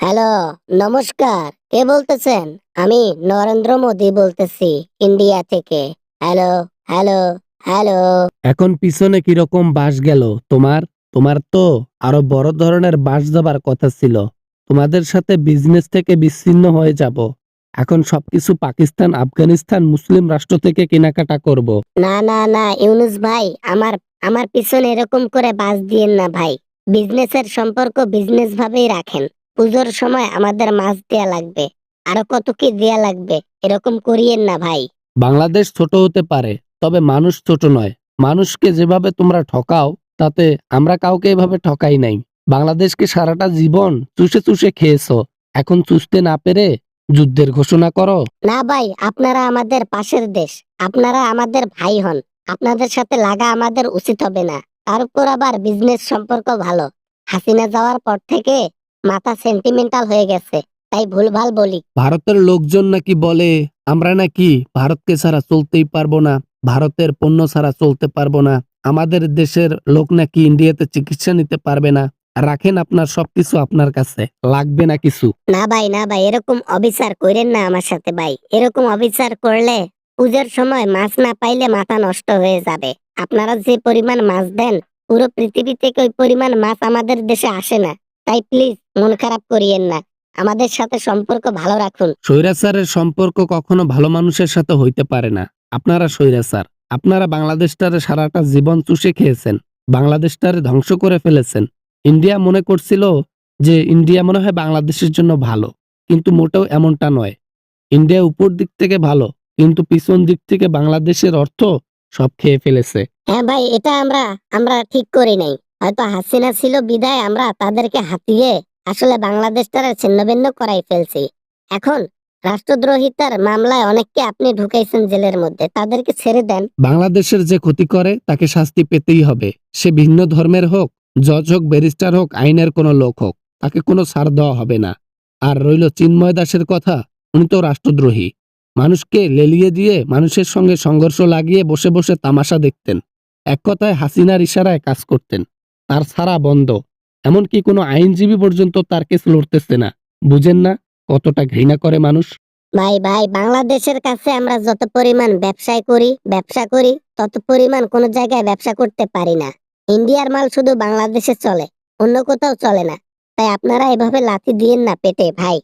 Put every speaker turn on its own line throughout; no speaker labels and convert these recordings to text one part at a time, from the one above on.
Hello, নমস্কার। কে বলতেছেন? আমি নরেন্দ্র মোদি বলতেছি ইন্ডিয়া থেকে। Hello, hello, hello.
এখন পিছনে কিরকম বাস গেল তোমার? তোমার তো আরো বড় ধরনের বাস যাবার কথা ছিল। তোমাদের সাথে বিজনেস থেকে বিচ্ছিন্ন হয়ে যাব। এখন সবকিছু পাকিস্তান, আফগানিস্তান, মুসলিম রাষ্ট্র থেকে কেনাকাটা করব।
না না না ইউনুস ভাই, আমার আমার পিছনে এরকম করে বাস দিয়েন না ভাই। বিজনেসের সম্পর্ক বিজনেস ভাবেই রাখেন। পুজোর সময় আমাদের মাছ দেয়া লাগবে, আরো কত কি দেয়া লাগবে, এরকম করিয়েন না ভাই।
বাংলাদেশ ছোট হতে পারে, তবে মানুষ ছোট নয়। মানুষকে যেভাবে তোমরা ঠকাও, তাতে আমরা কাউকে এভাবে ঠকাই নাই। বাংলাদেশকে সারাটা জীবন চুষে চুষে খেয়েছো। এখন চুষতে না পেরে যুদ্ধের ঘোষণা করো।
না ভাই, আপনারা আমাদের পাশের দেশ, আপনারা আমাদের ভাই হন। আপনাদের সাথে লাগা আমাদের উচিত হবে না। তার উপর আবার বিজনেস সম্পর্ক ভালো। হাসিনা যাওয়ার পর থেকে মাথা সেন্টিমেন্টাল হয়ে গেছে, তাই ভুলভাল বলি।
ভারতের লোকজন নাকি বলে আমরা নাকি ভারতকে ছাড়া চলতেই পারবো না, ভারতের পণ্য ছাড়া চলতে পারবো না, আমাদের দেশের লোক নাকি ইন্ডিয়াতে চিকিৎসা নিতে পারবে না। রাখেন আপনার সবকিছু আপনার কাছে, লাগবে না কিছু।
না ভাই, না ভাই, এরকম অবিচার করেন না আমার সাথে ভাই। এরকম অবিচার করলে পূজার সময় মাছ না পাইলে মাথা নষ্ট হয়ে যাবে। আপনারা যে পরিমাণ মাছ দেন, পুরো পৃথিবী থেকে ওই পরিমাণ মাছ আমাদের দেশে আসে না। তাই প্লিজ মন খারাপ করিয়েন না, আমাদের সাথে সম্পর্ক ভালো রাখুন।
স্বৈরাচারের সম্পর্ক কখনো ভালো মানুষের সাথে হইতে পারে না। আপনারা স্বৈরাচার। আপনারা বাংলাদেশটারে সারাটা জীবন চুষে খেয়েছেন, বাংলাদেশটারে ধ্বংস করে ফেলেছেন। ইন্ডিয়া মনে করছিল যে ইন্ডিয়া মনে হয় বাংলাদেশের জন্য ভালো, কিন্তু মোটেও এমনটা নয়। ইন্ডিয়া উপর দিক থেকে ভালো, কিন্তু পিছন দিক থেকে বাংলাদেশের অর্থ সব খেয়ে ফেলেছে।
হ্যাঁ ভাই, এটা আমরা আমরা ঠিক করি নাই। হয়তো হাসিনা ছিল বিদায় আমরা তাদেরকে হাতিয়ে আসলে বাংলাদেশটারে ছিন্নভিন্ন করাই ফেলছি। এখন রাষ্ট্রদ্রোহিতার মামলায় অনেককে আপনি ঢুকাইছেন জেলের মধ্যে, তাদেরকে ছেড়ে দেন।
বাংলাদেশের যে ক্ষতি করে তাকে শাস্তি পেতেই হবে। সে ভিন্ন ধর্মের হোক, জজ হোক, ব্যারিস্টার হোক, আইনের কোনো লোক হোক, তাকে কোনো ছাড় দেওয়া হবে না। আর রইল চিন্ময় দাসের কথা, উনি তো রাষ্ট্রদ্রোহী। মানুষকে লেলিয়ে দিয়ে মানুষের সঙ্গে সংঘর্ষ লাগিয়ে বসে বসে তামাশা দেখতেন। এক কথায় হাসিনার ইশারায় কাজ করতেন। তার ছাড়া বন্ধ। এমনকি কোনো আইনজীবী পর্যন্ত তার কেস লড়তেছে না। বুঝেন না কতটা ঘৃণা করে মানুষ?
ভাই ভাই, বাংলাদেশের কাছে আমরা যত পরিমাণ ব্যবসা করি তত পরিমাণ কোনো জায়গায় ব্যবসা করতে পারি না। ইন্ডিয়ার মাল শুধু বাংলাদেশে চলে, অন্য কোথাও চলে না। তাই আপনারা এভাবে লাথি দিয়েন না পেটে ভাই।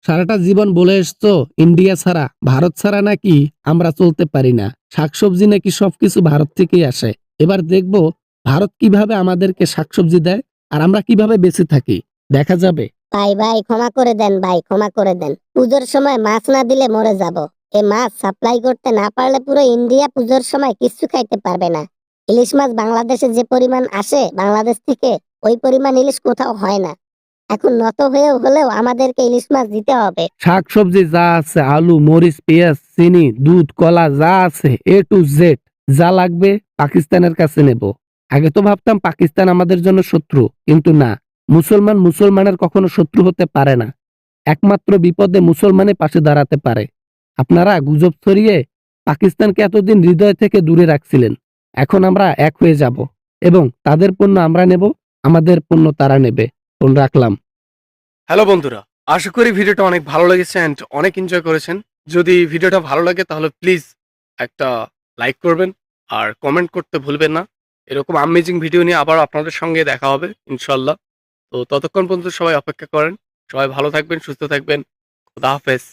সারাটা জীবন বলে এসছো ইন্ডিয়া ছাড়া, ভারত ছাড়া নাকি আমরা চলতে পারি না, শাকসবজি নাকি সবকিছু ভারত থেকেই আসে। এবার দেখবো ভারত কিভাবে আমাদেরকে শাকসবজি দেয় আর আমরা কিভাবে বেঁচে থাকি, দেখা যাবে।
ভাই ভাই, ক্ষমা করে দেন ভাই, ক্ষমা করে দেন। পুজোর সময় মাছ না দিলে মরে যাব। এই মাছ সাপ্লাই করতে না পারলে পুরো ইন্ডিয়া পুজোর সময় কিচ্ছু খাইতে পারবে না। ইলিশ মাছ বাংলাদেশে যে পরিমাণ আসে বাংলাদেশ থেকে, ওই পরিমাণ ইলিশ কোথাও হয় না। এখন নত হলেও আমাদেরকে ইলিশ মাছ দিতে হবে।
শাকসবজি যা আছে, আলু, মরিচ, পেঁয়াজ, চিনি, দুধ, কলা যা আছে, A to Z যা লাগবে পাকিস্তানের কাছে নেব। আগে তো ভাবতাম পাকিস্তান আমাদের জন্য শত্রু, কিন্তু না। মুসলমান মুসলমানের কখনো শত্রু হতে পারে না। একমাত্র বিপদে মুসলমানের পাশে দাঁড়াতে পারে। আপনারা গুজব ছড়িয়ে পাকিস্তানকে এতদিন হৃদয় থেকে দূরে রাখছিলেন। এখন আমরা এক হয়ে যাব এবং তাদের পণ্য আমরা নেব, আমাদের পণ্য তারা নেবে। ফোন রাখলাম।
হ্যালো বন্ধুরা, আশা করি ভিডিওটা অনেক ভালো লেগেছে অ্যান্ড অনেক এনজয় করেছেন। যদি ভিডিওটা ভালো লাগে তাহলে প্লিজ একটা লাইক করবেন আর কমেন্ট করতে ভুলবেন না। এরকম আমেজিং ভিডিও নিয়ে আবার আপনাদের সঙ্গে দেখা হবে ইনশাল্লাহ। তো ততক্ষণ পর্যন্ত সবাই অপেক্ষা করেন। সবাই ভালো থাকবেন, সুস্থ থাকবেন। খোদা হাফেজ।